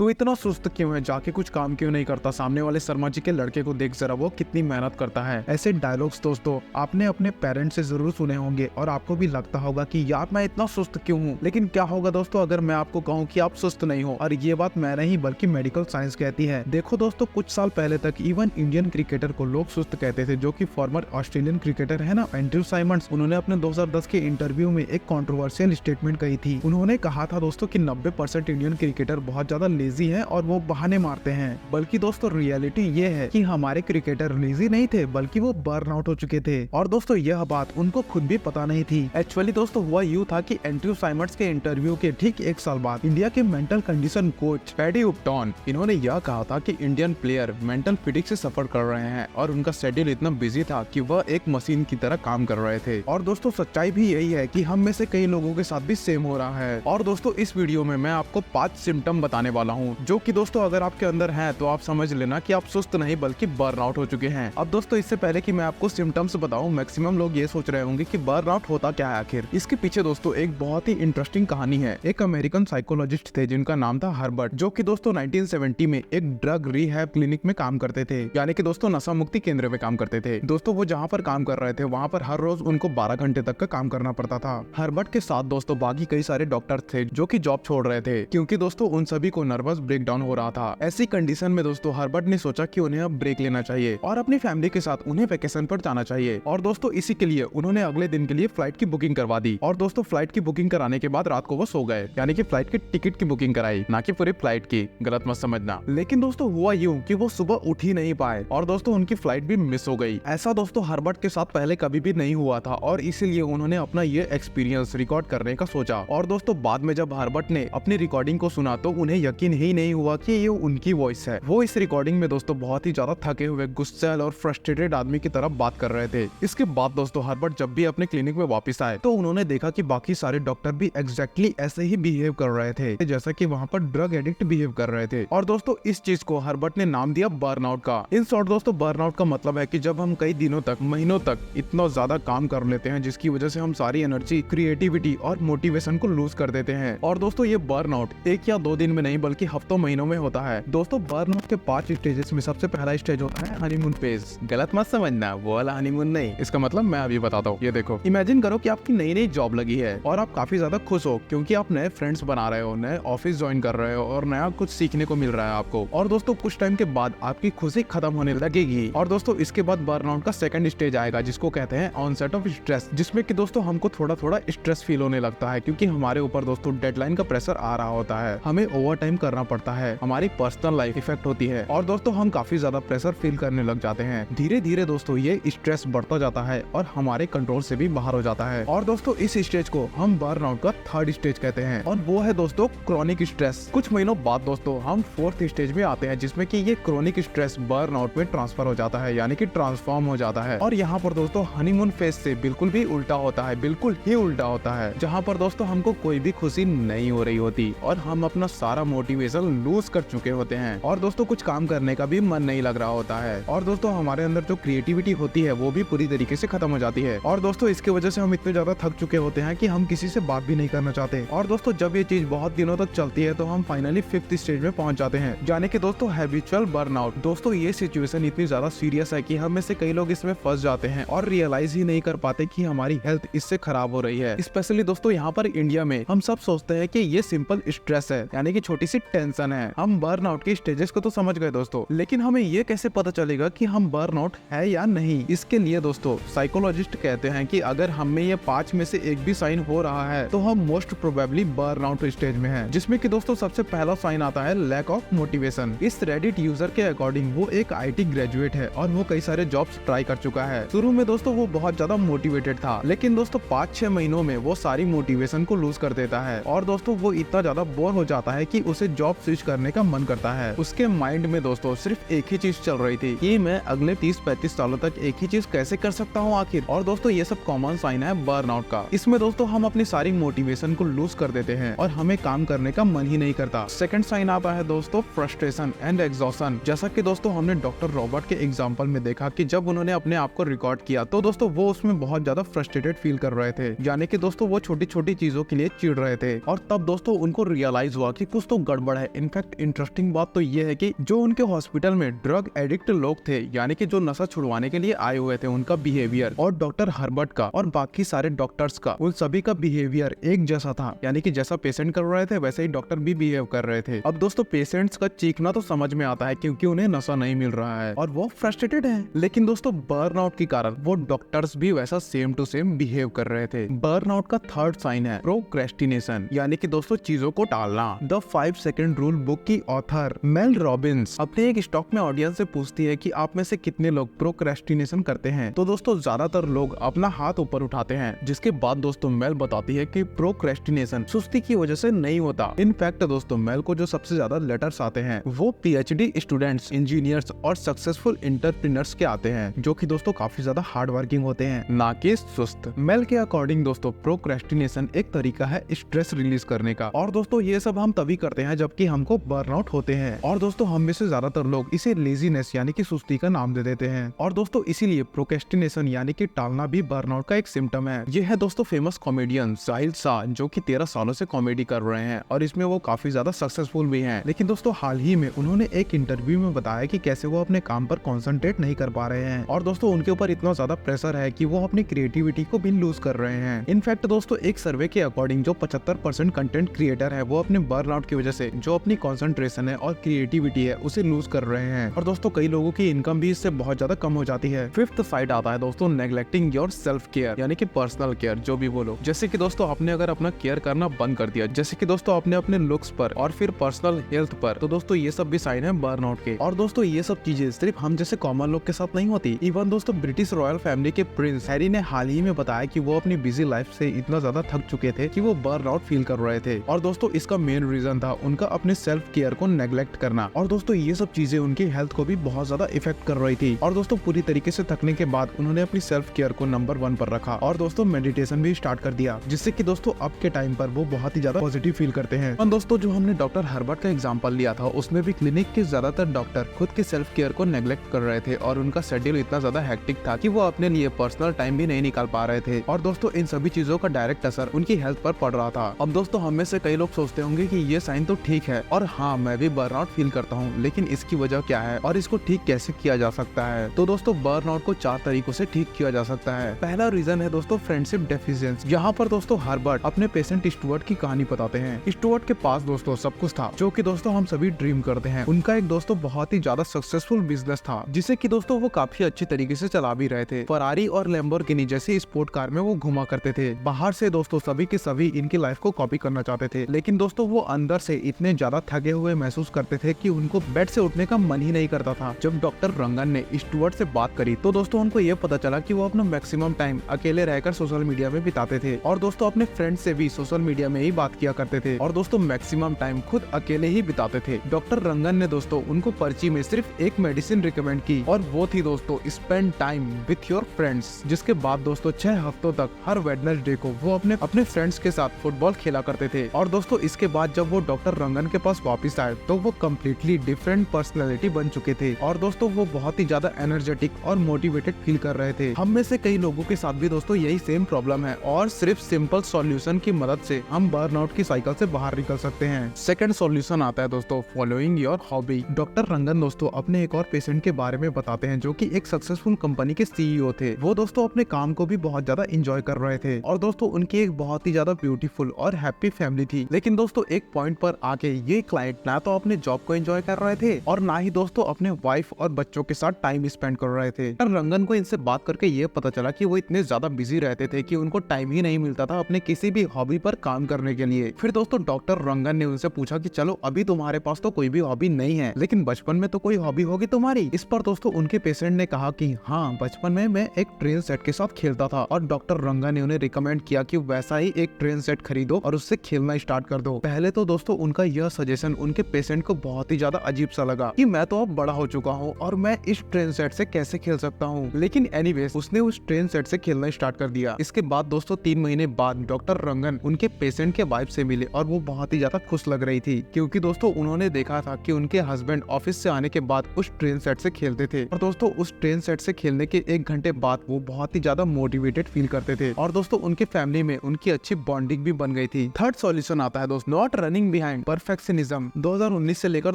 तू इतना सुस्त क्यों है, जाके कुछ काम क्यों नहीं करता, सामने वाले शर्मा जी के लड़के को देख जरा, वो कितनी मेहनत करता है। ऐसे डायलॉग्स दोस्तों आपने अपने पेरेंट्स से जरूर सुने होंगे और आपको भी लगता होगा कि यार मैं इतना सुस्त क्यों हूँ। लेकिन क्या होगा दोस्तों अगर मैं आपको कहूँ कि आप सुस्त नहीं हो, और ये बात मैं नहीं बल्कि मेडिकल साइंस कहती है। देखो दोस्तों कुछ साल पहले तक इवन इंडियन क्रिकेटर को लोग सुस्त कहते थे, जो कि फॉर्मर ऑस्ट्रेलियन क्रिकेटर है ना एंड्रयू साइमंड्स, उन्होंने अपने 2010 के इंटरव्यू में एक कंट्रोवर्शियल स्टेटमेंट कही थी। उन्होंने कहा था दोस्तों कि 90% इंडियन क्रिकेटर बहुत ज्यादा लेजी है और वो बहाने मारते हैं। बल्कि दोस्तों रियलिटी ये है कि हमारे क्रिकेटर लेजी नहीं थे बल्कि वो बर्न आउट हो चुके थे, और दोस्तों यह बात उनको खुद भी पता नहीं थी। एक्चुअली दोस्तों हुआ यूं था कि एंड्रयू साइमंड्स के इंटरव्यू के ठीक एक साल बाद इंडिया के मेंटल कंडीशन कोच पैडी उपटॉन इन्होंने यह कहा था कि इंडियन प्लेयर मेंटल फिटिक से सफर कर रहे हैं और उनका शेड्यूल इतना बिजी था कि वह एक मशीन की तरह काम कर रहे थे। और दोस्तों सच्चाई भी यही है कि हम में से कई लोगों के साथ भी सेम हो रहा है। और दोस्तों इस वीडियो में मैं आपको 5 सिम्टम बताने वाला हूँ जो कि दोस्तों अगर आपके अंदर है तो आप समझ लेना कि आप सुस्त नहीं बल्कि बर्न आउट हो चुके हैं। अब दोस्तों इससे पहले कि मैं आपको सिम्टम्स बताऊं, मैक्सिमम लोग ये सोच रहे होंगे कि बर्न आउट होता क्या है आखिर। इसके पीछे दोस्तों एक बहुत ही इंटरेस्टिंग कहानी है। एक अमेरिकन साइकोलॉजिस्ट थे जिनका नाम था हर्बर्ट, जो कि दोस्तों 1970 में एक ड्रग रिहैब क्लिनिक में काम करते थे, यानी कि दोस्तों नशा मुक्ति केंद्र में काम करते थे। दोस्तों वो जहाँ पर काम कर रहे थे वहाँ पर हर रोज उनको 12 घंटे तक का काम करना पड़ता था। हर्बर्ट के साथ दोस्तों बाकी कई सारे डॉक्टर थे जो कि जॉब छोड़ रहे थे, क्योंकि दोस्तों उन सभी को नर्वस ब्रेकडाउन हो रहा था। ऐसी कंडीशन में दोस्तों हर्बर्ट ने सोचा कि उन्हें अब ब्रेक लेना चाहिए और अपनी फैमिली के साथ उन्हें वेकेशन पर जाना चाहिए। और दोस्तों इसी के लिए उन्होंने अगले दिन के लिए फ्लाइट की बुकिंग करवा दी। और दोस्तों फ्लाइट की बुकिंग कराने के बाद रात को वो सो गए, यानी कि फ्लाइट की टिकट की बुकिंग कराई, ना कि पूरी फ्लाइट की, गलत मत समझना। लेकिन दोस्तों हुआ यूं कि वो सुबह उठ ही नहीं पाए और दोस्तों उनकी फ्लाइट भी मिस हो गई। ऐसा दोस्तों हर्बर्ट के साथ पहले कभी भी नहीं हुआ था और इसीलिए उन्होंने अपना ये एक्सपीरियंस रिकॉर्ड करने का सोचा। और दोस्तों बाद में जब हर्बर्ट ने अपनी रिकॉर्डिंग को सुना तो उन्हें यकीन ही नहीं हुआ कि ये उनकी वॉइस है। वो इस रिकॉर्डिंग में दोस्तों बहुत ही ज्यादा थके हुए, गुस्सैल और फ्रस्ट्रेटेड आदमी की तरह बात कर रहे थे। इसके बाद दोस्तों हर्बर्ट जब भी अपने क्लिनिक में वापस आए तो उन्होंने देखा कि बाकी सारे डॉक्टर भी एग्जैक्टली ऐसे ही बिहेव कर रहे थे जैसा कि वहाँ पर ड्रग एडिक्ट बिहेव कर रहे थे। और दोस्तों इस चीज को हर्बर्ट ने नाम दिया बर्नआउट का। इन शॉर्ट दोस्तों बर्नआउट का मतलब है कि जब हम कई दिनों तक, महीनों तक इतना ज्यादा काम कर लेते हैं जिसकी वजह से हम सारी एनर्जी, क्रिएटिविटी और मोटिवेशन को लूज कर देते हैं। और दोस्तों ये बर्नआउट 1 या 2 दिन में नहीं बल्कि हफ्तों महीनों में होता है। दोस्तों बर्नआउट के 5 स्टेजेस में सबसे पहला स्टेज होता है हनीमून फेज। गलत मत समझना, वो वाला हनीमून नहीं, इसका मतलब मैं अभी बताता हूँ। ये देखो, इमेजिन करो कि आपकी नई नई जॉब लगी है और आप काफी ज्यादा खुश हो क्योंकि आप नए फ्रेंड्स बना रहे हो, नए ऑफिस ज्वाइन कर रहे हो और नया कुछ सीखने को मिल रहा है आपको। और दोस्तों कुछ टाइम के बाद आपकी खुशी खत्म होने लगेगी। और दोस्तों इसके बाद बर्नआउट का सेकंड स्टेज आएगा जिसको कहते हैं ऑनसेट ऑफ स्ट्रेस, जिसमें कि दोस्तों हमको थोड़ा थोड़ा स्ट्रेस फील होने लगता है क्योंकि हमारे ऊपर दोस्तों डेडलाइन का प्रेशर आ रहा होता है, हमें ओवर टाइम करना पड़ता है, हमारी पर्सनल लाइफ इफेक्ट होती है और दोस्तों हम काफी ज्यादा प्रेशर फील करने लग जाते हैं। धीरे धीरे दोस्तों ये स्ट्रेस बढ़ता जाता है और हमारे कंट्रोल से भी बाहर हो जाता है। और दोस्तों इस स्टेज को हम बर्नआउट का थर्ड स्टेज कहते हैं और वो है दोस्तों क्रोनिक स्ट्रेस। कुछ महीनों बाद दोस्तों हम फोर्थ स्टेज में आते हैं जिसमें कि ये क्रोनिक स्ट्रेस बर्नआउट में ट्रांसफर हो जाता है, यानी कि ट्रांसफॉर्म हो जाता है। और यहाँ पर दोस्तों हनीमून फेज से बिल्कुल भी उल्टा होता है, बिल्कुल ही उल्टा होता है, जहाँ पर दोस्तों हमको कोई भी खुशी नहीं हो रही होती और हम अपना सारा मोटिवेशन लूज कर चुके होते हैं और दोस्तों कुछ काम करने का भी मन नहीं लग रहा होता है। और दोस्तों हमारे अंदर जो क्रिएटिविटी होती है वो भी पूरी तरीके से खत्म हो जाती है। और दोस्तों इसकी वजह से हम इतने ज्यादा थक चुके होते हैं कि हम किसी से बात भी नहीं करना चाहते। और दोस्तों जब ये चीज बहुत दिनों तक चलती है तो हम फाइनली 5th स्टेज में पहुंच जाते हैं, यानी कि दोस्तों हैबिचुअल बर्नआउट। दोस्तों ये सिचुएशन इतनी ज्यादा सीरियस है कि हम में से कई लोग इसमें फंस जाते हैं और रियलाइज ही नहीं कर पाते कि हमारी हेल्थ इससे खराब हो रही है। स्पेशली दोस्तों यहाँ पर इंडिया में हम सब सोचते हैं कि ये सिंपल स्ट्रेस है, यानी कि छोटी सी टेंशन है। हम बर्नआउट के स्टेजेस को तो समझ गए दोस्तों, लेकिन हमें ये कैसे पता चलेगा कि हम बर्नआउट है या नहीं। इसके लिए दोस्तों साइकोलॉजिस्ट कहते हैं कि अगर हम में ये 5 में से एक भी साइन हो रहा है तो हम मोस्ट प्रोबेबली बर्नआउट स्टेज में हैं, जिसमें कि दोस्तों सबसे पहला साइन आता है लैक ऑफ मोटिवेशन। इस रेडिट यूजर के अकॉर्डिंग वो एक IT ग्रेजुएट है और वो कई सारे जॉब्स ट्राई कर चुका है। शुरू में दोस्तों वो बहुत ज्यादा मोटिवेटेड था, लेकिन दोस्तों 5-6 महीनों में वो सारी मोटिवेशन को लूज कर देता है और दोस्तों वो इतना ज्यादा बोर हो जाता है कि उसे जॉब स्विच करने का मन करता है। उसके माइंड में दोस्तों सिर्फ एक ही चीज चल रही थी कि मैं अगले 30-35 सालों तक एक ही चीज कैसे कर सकता हूँ आखिर। और दोस्तों ये सब कॉमन साइन है बर्नआउट का। इसमें दोस्तों हम अपनी सारी मोटिवेशन को लूज कर देते हैं और हमें काम करने का मन ही नहीं करता। सेकंड साइन आता है दोस्तों फ्रस्ट्रेशन एंड एग्जॉशन। जैसा कि दोस्तों हमने डॉक्टर रॉबर्ट के एग्जांपल में देखा कि जब उन्होंने अपने आप को रिकॉर्ड किया तो दोस्तों वो उसमें बहुत ज्यादा फ्रस्ट्रेटेड फील कर रहे थे, यानी कि दोस्तों वो छोटी छोटी चीजों के लिए चिढ़ रहे थे। और तब दोस्तों उनको रियलाइज हुआ कि कुछ तो गड़बड़ गड़बड़ है। इनफैक्ट इंटरेस्टिंग बात तो ये है कि जो उनके हॉस्पिटल में ड्रग एडिक्ट लोग थे, यानी कि जो नशा छुड़वाने के लिए आए हुए थे, उनका बिहेवियर और डॉक्टर हर्बर्ट का और बाकी सारे डॉक्टर्स का, उन सभी का बिहेवियर एक जैसा था। यानी कि जैसा पेशेंट कर रहे थे वैसे ही डॉक्टर भी बिहेव कर रहे थे। अब दोस्तों पेशेंट्स का चीखना तो समझ में आता है क्योंकि उन्हें नशा नहीं मिल रहा है और वो फ्रस्ट्रेटेड है, लेकिन दोस्तों बर्नआउट के कारण वो डॉक्टर्स भी वैसा सेम टू सेम बिहेव कर रहे थे। बर्नआउट का थर्ड साइन है प्रोक्रेस्टिनेशन, यानी कि दोस्तों चीजों को टालना। द 5 सेकंड रूल बुक की ऑथर मेल रॉबिन्स अपने एक स्टॉक में ऑडियंस से पूछती है कि आप में से कितने लोग प्रोक्रेस्टिनेशन करते हैं। तो दोस्तों ज्यादातर लोग अपना हाथ ऊपर उठाते हैं, जिसके बाद दोस्तों मेल बताती है कि प्रोक्रेस्टिनेशन सुस्ती की वजह से नहीं होता। इनफैक्ट दोस्तों मेल को जो सबसे ज्यादा लेटर्स आते हैं वो पीएचडी स्टूडेंट्स, इंजीनियर्स और सक्सेसफुल एंटरप्रेन्योर्स के आते हैं, जो कि दोस्तों काफी ज्यादा हार्ड वर्किंग होते हैं, ना कि सुस्त। मेल के अकॉर्डिंग दोस्तों प्रोक्रेस्टिनेशन एक तरीका है स्ट्रेस रिलीज करने का, और दोस्तों ये सब हम तभी करते हैं जबकि हमको बर्नआउट होते हैं। और दोस्तों हम में से ज्यादातर लोग इसे लेजीनेस यानी कि सुस्ती का नाम दे देते हैं। और दोस्तों इसीलिए प्रोक्रेस्टिनेशन यानी कि टालना भी बर्नआउट का एक सिम्टम है। ये है दोस्तों फेमस कॉमेडियन साहिल शाह, जो कि 13 सालों से कॉमेडी कर रहे हैं और इसमें वो काफी ज्यादा सक्सेसफुल भी हैं। लेकिन दोस्तों हाल ही में उन्होंने एक इंटरव्यू में बताया कि कैसे वो अपने काम पर कॉन्सेंट्रेट नहीं कर पा रहे हैं, और दोस्तों उनके ऊपर इतना ज्यादा प्रेशर है कि वो अपनी क्रिएटिविटी को भी लूज कर रहे हैं। इनफैक्ट दोस्तों एक सर्वे के अकॉर्डिंग जो 75% कंटेंट क्रिएटर है वो अपने बर्नआउट की वजह से जो अपनी कॉन्सेंट्रेशन है और क्रिएटिविटी है उसे लूज कर रहे हैं, और दोस्तों कई लोगों की इनकम भी इससे बहुत ज्यादा कम हो जाती है। फिफ्थ साइड आता है दोस्तों नेग्लेक्टिंग योर सेल्फ केयर, यानी कि पर्सनल केयर, जो भी बोलो। जैसे कि दोस्तों आपने अगर अपना केयर करना बंद कर दिया, जैसे कि दोस्तों आपने अपने लुक्स पर और फिर पर्सनल हेल्थ पर, तो दोस्तों ये सब भी साइन है बर्नआउट के। और दोस्तों ये सब चीजें सिर्फ हम जैसे कॉमन लोग के साथ नहीं होती। इवन दोस्तों ब्रिटिश रॉयल फैमिली के प्रिंस हैरी ने हाल ही में बताया कि वो अपनी बिजी लाइफ से इतना ज्यादा थक चुके थे कि वो बर्नआउट फील कर रहे थे, और दोस्तों इसका मेन रीजन था उनका अपने सेल्फ केयर को नेग्लेक्ट करना। और दोस्तों ये सब चीजें उनकी हेल्थ को भी बहुत ज्यादा इफेक्ट कर रही थी, और दोस्तों पूरी तरीके से थकने के बाद उन्होंने अपनी सेल्फ केयर को नंबर 1 पर रखा, और दोस्तों मेडिटेशन भी स्टार्ट कर दिया, जिससे कि दोस्तों अब के टाइम पर वो बहुत ही ज्यादा पॉजिटिव फील करते हैं। और दोस्तों जो हमने डॉक्टर हर्बर्ट का एग्जांपल लिया था उसमें भी क्लिनिक के ज्यादातर डॉक्टर खुद के सेल्फ केयर को नेग्लेक्ट कर रहे थे, और उनका शेड्यूल इतना ज्यादा हेक्टिक था कि वो अपने लिए पर्सनल टाइम भी नहीं निकाल पा रहे थे, और दोस्तों इन सभी चीजों का डायरेक्ट असर उनकी हेल्थ पर पड़ रहा था। अब दोस्तों हम में से कई लोग सोचते होंगे कि ये साइन तो ठीक है और हाँ मैं भी बर्नआउट फील करता हूँ, लेकिन इसकी वजह क्या है और इसको ठीक कैसे किया जा सकता है। तो दोस्तों बर्नआउट को 4 तरीकों से ठीक किया जा सकता है। पहला रीजन है दोस्तों फ्रेंडशिप डेफिशिएंसी। यहाँ पर दोस्तों हर्बर्ट अपने पेशेंट स्टुअर्ट की कहानी बताते हैं। स्टुअर्ट के पास दोस्तों सब कुछ था जो कि दोस्तों हम सभी ड्रीम करते हैं। उनका एक दोस्तों बहुत ही ज्यादा सक्सेसफुल बिजनेस था, जिसे कि दोस्तों वो काफी अच्छी तरीके से चला भी रहे थे। फरारी और लैम्बोर्गिनी जैसी स्पोर्ट कार में वो घुमा करते थे। बाहर से दोस्तों सभी के सभी इनकी लाइफ को कॉपी करना चाहते थे, लेकिन दोस्तों वो अंदर से इतने ज्यादा थके हुए महसूस करते थे कि उनको बेड से उठने का मन ही नहीं करता था। जब डॉक्टर रंगन ने स्टुअर्ट से बात करी तो दोस्तों उनको ये पता चला कि वो अपना मैक्सिमम टाइम अकेले रहकर सोशल मीडिया में बिताते थे, और दोस्तों अपने फ्रेंड से भी सोशल मीडिया में ही बात किया करते थे, और दोस्तों मैक्सिमम टाइम खुद अकेले ही बिताते थे। डॉक्टर रंगन ने दोस्तों उनको पर्ची में सिर्फ एक मेडिसिन रिकमेंड की, और वो थी दोस्तों spend time with your friends. जिसके बाद दोस्तों 6 हफ्तों तक हर वेडनेसडे को वो अपने फ्रेंड्स के साथ फुटबॉल खेला करते थे। और दोस्तों इसके बाद जब वो डॉक्टर रंगन के पास वापस आए तो वो कम्प्लीटली डिफरेंट पर्सनैलिटी बन चुके थे, और दोस्तों वो बहुत ही ज्यादा एनर्जेटिक और मोटिवेटेड फील कर रहे थे। हम में से कई लोगों के साथ भी दोस्तों यही सेम प्रॉब्लम है, और सिर्फ सिंपल सॉल्यूशन की मदद से हम बर्नआउट की साइकिल से बाहर निकल सकते हैं। सेकंड सॉल्यूशन आता है दोस्तों फॉलोइंग योर हॉबी। डॉक्टर रंगन दोस्तों अपने एक और पेशेंट के बारे में बताते हैं जो कि एक सक्सेसफुल कंपनी के सीईओ थे। वो दोस्तों अपने काम को भी बहुत ज्यादा एंजॉय कर रहे थे, और दोस्तों उनकी एक बहुत ही ज्यादा ब्यूटीफुल और हैप्पी फैमिली थी। लेकिन दोस्तों एक पॉइंट पर आके ये क्लाइंट ना तो अपने जॉब को एंजॉय कर रहे थे और ना ही दोस्तों अपने वाइफ और बच्चों के साथ टाइम स्पेंड कर रहे थे। रंगन को इनसे बात करके ये पता चला कि वो इतने ज्यादा बिजी रहते थे कि उनको टाइम ही नहीं मिलता था अपने किसी भी हॉबी पर काम करने के लिए। फिर दोस्तों डॉक्टर रंगन ने उनसे पूछा कि चलो अभी तुम्हारे पास तो कोई भी हॉबी नहीं है, लेकिन बचपन में तो कोई हॉबी होगी तुम्हारी। इस पर दोस्तों उनके पेशेंट ने कहा कि हाँ बचपन में मैं एक ट्रेन सेट के साथ खेलता था, और डॉक्टर रंगन ने उन्हें रिकमेंड किया कि वैसा ही एक ट्रेन सेट खरीदो और उससे खेलना स्टार्ट कर दो। पहले तो दोस्तों उनका यह सजेशन उनके पेशेंट को बहुत ही ज्यादा अजीब सा लगा कि मैं तो अब बड़ा हो चुका हूँ और मैं इस ट्रेन सेट से कैसे खेल सकता हूँ, लेकिन एनीवेज उसने उस ट्रेन सेट से खेलना स्टार्ट कर दिया। इसके बाद दोस्तों 3 महीने बाद डॉक्टर रंगन उनके पेशेंट के वाइफ से मिले, और वो बहुत ही ज्यादा खुश लग रही थी क्योंकि दोस्तों उन्होंने देखा था कि उनके हस्बैंड ऑफिस से आने के बाद उस ट्रेन सेट से खेलते थे, और दोस्तों उस ट्रेन सेट से खेलने के 1 घंटे बाद वो बहुत ही ज्यादा मोटिवेटेड फील करते थे, और दोस्तों उनके फैमिली में उनकी अच्छी बॉन्डिंग भी बन गई थी। थर्ड सॉल्यूशन आता है दोस्त नॉट रनिंग बिहाइंड परफेक्शनिज्म 2019 से लेकर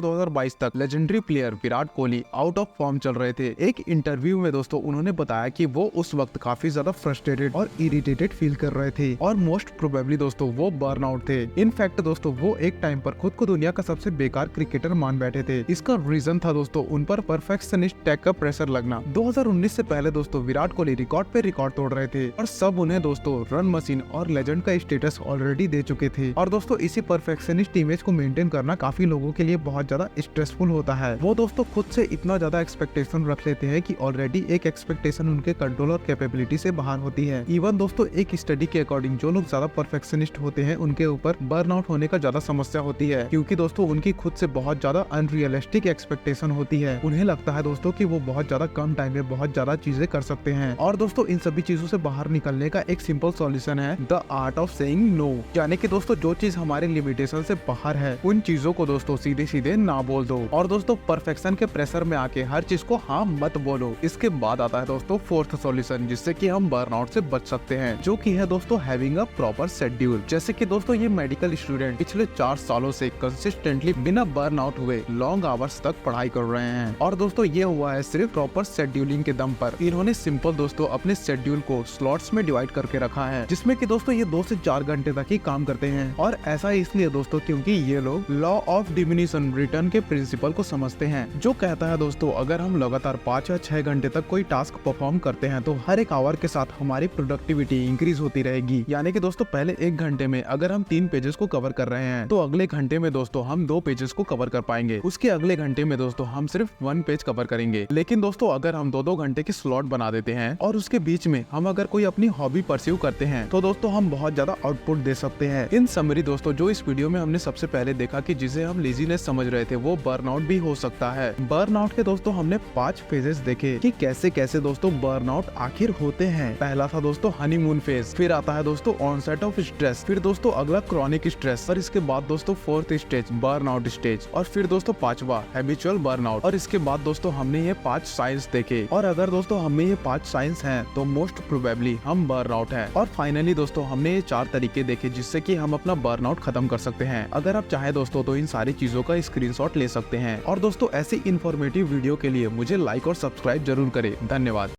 2022 तक legendary player Virat Kohli out of form चल रहे थे। एक इंटरव्यू में दोस्तों उन्होंने बताया कि वो उस वक्त काफी ज्यादा फ्रस्ट्रेटेड और इरिटेटेड फील कर रहे थे और मोस्ट प्रोबेबली दोस्तों वो बर्नआउट थे। इनफैक्ट दोस्तों वो एक टाइम पर खुद को दुनिया का सबसे बेकार क्रिकेटर मान बैठे थे। इसका रीजन था दोस्तों उन पर परफेक्शनिस्ट टैग का प्रेशर लगना। 2019 से पहले दोस्तों विराट कोहली रिकॉर्ड पे रिकॉर्ड तोड़ रहे थे और सब उन्हें दोस्तों रन मशीन और लेजेंड का स्टेटस ऑलरेडी दे चुके थे। और दोस्तों इसी परफेक्शनिस्ट इमेज को मेंटेन करना काफी लोगों के लिए बहुत ज्यादा स्ट्रेसफुल होता है। वो दोस्तों खुद से इतना ज्यादा एक्सपेक्टेशन रख लेते हैं कि ऑलरेडी एक एक्सपेक्टेशन उनके कंट्रोल और कैपेबिलिटी से बाहर होती है। इवन दोस्तों एक स्टडी के अकॉर्डिंग जो लोग ज्यादा परफेक्शनिस्ट होते हैं उनके ऊपर बर्नआउट होने का ज्यादा समस्या होती है, क्योंकि दोस्तों उनकी खुद से बहुत ज्यादा अनरियलिस्टिक एक्सपेक्टेशन होती है। उन्हें लगता है दोस्तों कि वो बहुत ज्यादा कम टाइम में बहुत ज्यादा चीजें कर सकते हैं। और दोस्तों इन सभी चीजों से बाहर निकलने का एक सिंपल सॉल्यूशन है the art of saying no, यानी कि दोस्तों जो चीज हमारे लिमिटेशन से बाहर है उन चीजों को दोस्तों सीधे सीधे ना बोल दो। और दोस्तों परफेक्शन के प्रेशर में आके हर चीज को हाँ मत बोलो। इसके बाद आता है दोस्तों फोर्थ सॉल्यूशन जिससे कि हम बर्नआउट से बच सकते हैं, जो कि है दोस्तों हैविंग अ प्रॉपर शेड्यूल। जैसे कि दोस्तों ये मेडिकल स्टूडेंट पिछले 4 सालों से कंसिस्टेंटली बिना बर्नआउट हुए लॉन्ग आवर्स तक पढ़ाई कर रहे हैं। और दोस्तों ये हुआ है सिर्फ प्रॉपर शेड्यूलिंग के दम पर। इन्होंने सिंपल दोस्तों अपने शेड्यूल को स्लॉट्स में डिवाइड करके रखा है, जिसमें कि दोस्तों ये 2 से 4 घंटे तक ही काम करते हैं। और ऐसा इसलिए दोस्तों क्योंकि ये लोग लॉ ऑफ डिमिनिशन रिटर्न के प्रिंसिपल को समझते हैं, जो कहता है दोस्तों अगर हम लगातार 5 या 6 घंटे तक कोई टास्क परफॉर्म करते हैं तो हर एक आवर के साथ हमारी प्रोडक्टिविटी इंक्रीज होती रहेगी। यानी कि दोस्तों पहले 1 घंटे में अगर हम 3 पेजेस को कवर कर रहे हैं तो अगले घंटे में दोस्तों हम 2 पेजेस को कवर कर पाएंगे। उसके अगले घंटे में दोस्तों हम सिर्फ 1 पेज कवर करेंगे। लेकिन दोस्तों अगर हम 2-2 घंटे की स्लॉट बना देते हैं और उसके बीच में हम अगर कोई अपनी हॉबी परस्यू करते हैं तो दोस्तों हम बहुत ज्यादा आउटपुट दे सकते हैं। इन समरी दोस्तों जो इस वीडियो में हमने सबसे पहले देखा कि जिसे हम लेजीनेस समझ रहे थे वो बर्नआउट भी हो सकता है। बर्नआउट के दोस्तों हमने 5 फेजेस देखे कि कैसे कैसे दोस्तों बर्नआउट आखिर होते हैं। पहला था दोस्तों हनीमून फेज, फिर आता है दोस्तों ऑनसेट ऑफ स्ट्रेस, फिर दोस्तों अगला क्रॉनिक स्ट्रेस, और इसके बाद दोस्तों 4th स्टेज बर्नआउट स्टेज, और फिर दोस्तों 5वां हैबिचुअल बर्नआउट। और इसके बाद दोस्तों हमने ये 5 साइंस देखे, और अगर दोस्तों हमें ये 5 साइंस हैं तो मोस्ट प्रोबेबली हम बर्नआउट हैं। और फाइनली दोस्तों हमने ये 4 तरीके देखे जिससे कि हम अपना बर्नआउट खत्म कर सकते हैं। अगर आप चाहे दोस्तों तो इन सारी चीजों का स्क्रीनशॉट ले सकते हैं। और दोस्तों ऐसी इन्फॉर्मेटिव वीडियो के लिए मुझे लाइक और सब्सक्राइब जरूर करें। धन्यवाद।